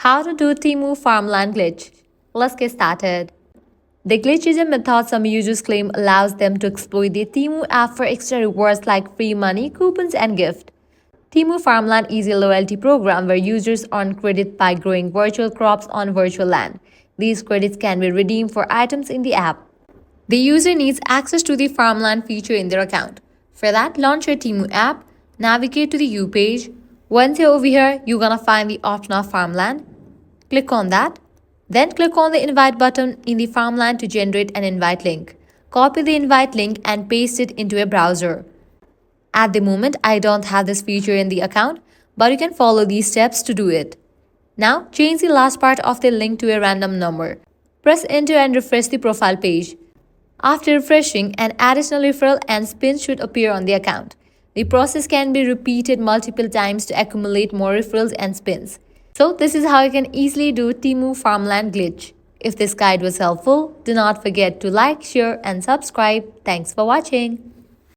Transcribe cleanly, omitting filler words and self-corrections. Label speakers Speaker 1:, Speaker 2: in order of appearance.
Speaker 1: How to do Temu Farmland glitch. Let's get started. The glitch is a method some users claim allows them to exploit the Temu app for extra rewards like free money, coupons, and gift. Temu Farmland is a loyalty program where users earn credit by growing virtual crops on virtual land. These credits can be redeemed for items in the app. The user needs access to the farmland feature in their account. For that, launch your Temu app, navigate to the U page. Once you're over here, you're gonna find the option of farmland. Click on that. Then click on the invite button in the farmland to generate an invite link. Copy the invite link and paste it into a browser. At the moment, I don't have this feature in the account, but you can follow these steps to do it. Now, change the last part of the link to a random number. Press enter and refresh the profile page. After refreshing, an additional referral and spin should appear on the account. The process can be repeated multiple times to accumulate more referrals and spins. So this is how you can easily do Temu Farmland glitch. If this guide was helpful, do not forget to like, share and subscribe. Thanks for watching.